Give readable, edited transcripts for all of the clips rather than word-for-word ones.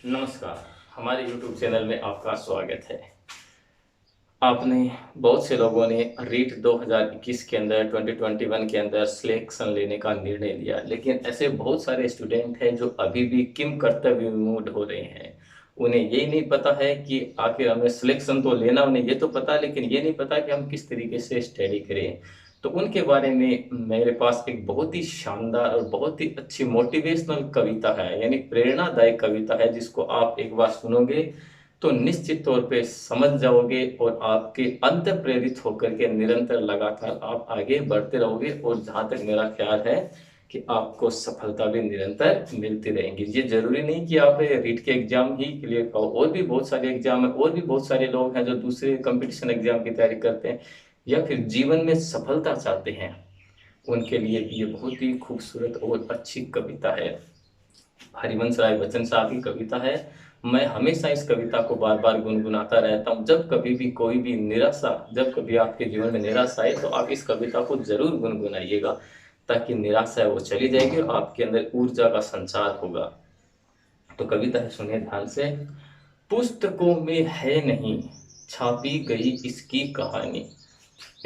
नमस्कार। हमारे YouTube channel में आपका स्वागत है। आपने बहुत से लोगों ने रीट 2021 के अंदर 2021 के अंदर सिलेक्शन लेने का निर्णय लिया, लेकिन ऐसे बहुत सारे स्टूडेंट हैं जो अभी भी किम कर्तव्य विमूढ़ हो रहे हैं। उन्हें ये नहीं पता है कि आखिर हमें सिलेक्शन तो लेना, उन्हें ये तो पता है, लेकिन ये नहीं पता कि हम किस तरीके से स्टडी करें। तो उनके बारे में मेरे पास एक बहुत ही शानदार और बहुत ही अच्छी मोटिवेशनल कविता है, यानी प्रेरणादायक कविता है, जिसको आप एक बार सुनोगे तो निश्चित तौर पे समझ जाओगे और आपके अंत प्रेरित होकर के निरंतर लगातार आप आगे बढ़ते रहोगे। और जहाँ तक मेरा ख्याल है कि आपको सफलता भी निरंतर मिलती रहेंगी। ये जरूरी नहीं कि आप रीट के एग्जाम ही क्लियर करो, और भी बहुत सारे एग्जाम है, और भी बहुत सारे लोग हैं जो दूसरे कंपटीशन एग्जाम की तैयारी करते हैं या फिर जीवन में सफलता चाहते हैं। उनके लिए भी ये बहुत ही खूबसूरत और अच्छी कविता है। हरिवंश राय बच्चन साहब की कविता है। मैं हमेशा इस कविता को बार बार गुनगुनाता रहता हूँ। जब कभी भी कोई भी निराशा, जब कभी आपके जीवन में निराशा आए तो आप इस कविता को जरूर गुनगुनाइएगा, ताकि निराशा है वो चली जाएगी और आपके अंदर ऊर्जा का संचार होगा। तो कविता है, सुनिए ध्यान से। पुस्तकों में है नहीं छापी गई इसकी कहानी।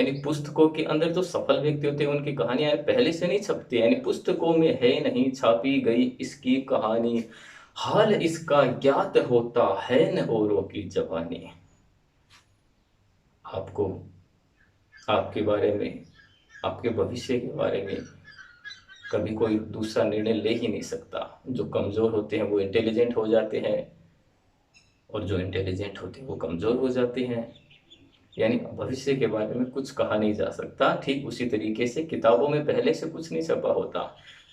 यानी पुस्तकों के अंदर जो सफल व्यक्ति होते हैं उनकी कहानियां पहले से नहीं छपती, यानी पुस्तकों में है नहीं छापी गई इसकी कहानी, हाल इसका ज्ञात होता है न औरों की जबानी। आपको आपके बारे में, आपके भविष्य के बारे में कभी कोई दूसरा निर्णय ले ही नहीं सकता। जो कमजोर होते हैं वो इंटेलिजेंट हो जाते हैं, और जो इंटेलिजेंट होते हैं वो कमजोर हो जाते हैं। यानी भविष्य के बारे में कुछ कहा नहीं जा सकता। ठीक उसी तरीके से किताबों में पहले से कुछ नहीं छपा होता,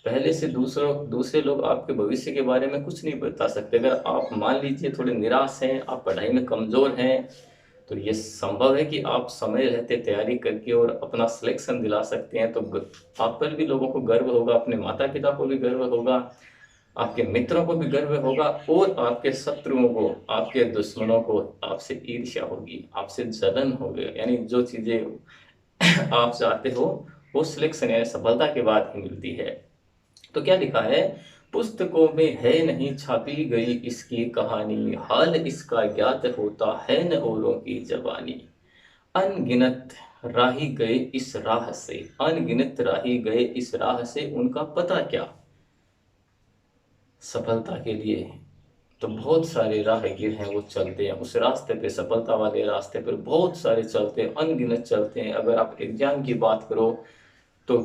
पहले से दूसरे लोग आपके भविष्य के बारे में कुछ नहीं बता सकते। अगर आप मान लीजिए थोड़े निराश हैं, आप पढ़ाई में कमजोर हैं, तो ये संभव है कि आप समय रहते तैयारी करके और अपना सिलेक्शन दिला सकते हैं। तो आप पर भी लोगों को गर्व होगा, अपने माता पिता को भी गर्व होगा, आपके मित्रों को भी गर्व होगा, और आपके शत्रुओं को, आपके दुश्मनों को आपसे ईर्ष्या होगी, आपसे जलन होगी। यानी जो चीजें आप चाहते हो वो सिलेक्शन यानी सफलता के बाद ही मिलती है। तो क्या लिखा है? पुस्तकों में है नहीं छापी गई इसकी कहानी, हाल इसका ज्ञात होता है न औरों की जबानी। अनगिनत राही गए इस राह से, अनगिनत राही गए इस राह से, उनका पता क्या। सफलता के लिए तो बहुत सारे राहगीर हैं, वो चलते हैं उस रास्ते पे, सफलता वाले रास्ते पर बहुत सारे चलते हैं, अनगिनत चलते हैं। अगर आप एग्जाम की बात करो तो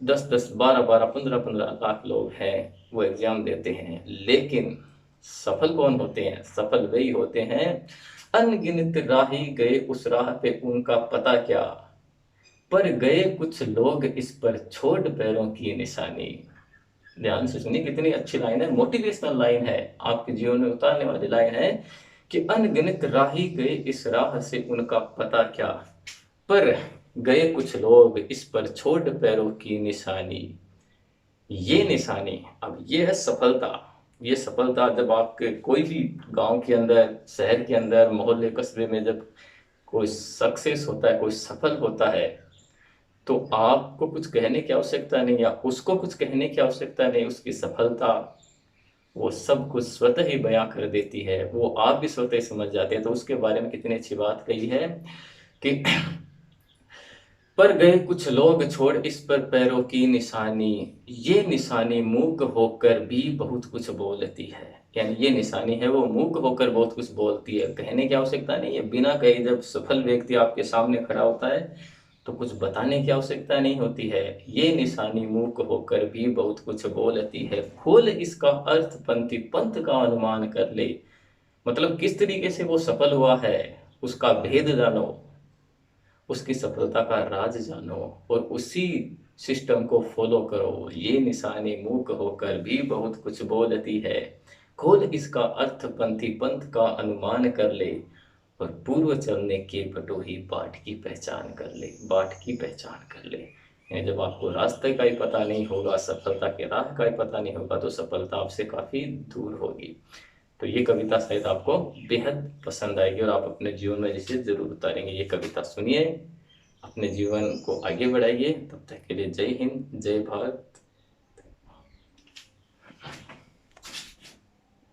10-10, 12-12, 15-15 लाख लोग हैं वो एग्जाम देते हैं, लेकिन सफल कौन होते हैं? सफल वही होते हैं अनगिनत राही गए उस राह पे, उनका पता क्या, पर गए कुछ लोग इस पर छोड़ पैरों की निशानी। ध्यान से सुनिए, कितनी अच्छी लाइन है, मोटिवेशनल लाइन है, आपके जीवन में उतारने वाली लाइन है कि अनगिनत राही गए इस राह से, उनका पता क्या, पर गए कुछ लोग इस पर छोड़ पैरों की निशानी। ये निशानी, अब ये है सफलता। ये सफलता जब आपके कोई भी गांव के अंदर, शहर के अंदर, मोहल्ले कस्बे में जब कोई सक्सेस होता है, कोई सफल होता है, तो आपको कुछ कहने की आवश्यकता नहीं, या उसको कुछ कहने की आवश्यकता नहीं। उसकी सफलता वो सब कुछ स्वतः ही बयां कर देती है, वो आप भी स्वतः ही समझ जाते हैं। तो उसके बारे में कितनी अच्छी बात कही है कि पर गए कुछ लोग छोड़ इस पर पैरों की निशानी, ये निशानी मूक होकर भी बहुत कुछ बोलती है। यानी ये निशानी है वो मूक होकर बहुत कुछ बोलती है, कहने की आवश्यकता नहीं है। बिना कहे जब सफल व्यक्ति आपके सामने खड़ा होता है तो कुछ बताने की आवश्यकता नहीं होती है। ये निशानी मूक होकर भी बहुत कुछ बोलती है, खोल इसका अर्थ पंथी पंथ का अनुमान कर ले। मतलब किस तरीके से वो सफल हुआ है उसका भेद जानो, उसकी सफलता का राज जानो, और उसी सिस्टम को फॉलो करो। ये निशानी मूक होकर भी बहुत कुछ बोलती है, खोल इसका अर्थ पंथी पंथ का अनुमान कर ले, और पूर्व चलने के बटोही बाट की पहचान कर ले, बाट की पहचान कर ले। यानी जब आपको रास्ते का ही पता नहीं होगा, सफलता के राह का ही पता नहीं होगा, तो सफलता आपसे काफी दूर होगी। तो ये कविता शायद आपको बेहद पसंद आएगी और आप अपने जीवन में इसे जरूर उतारेंगे। ये कविता सुनिए, अपने जीवन को आगे बढ़ाइए। तब तक के लिए जय हिंद, जय भारत।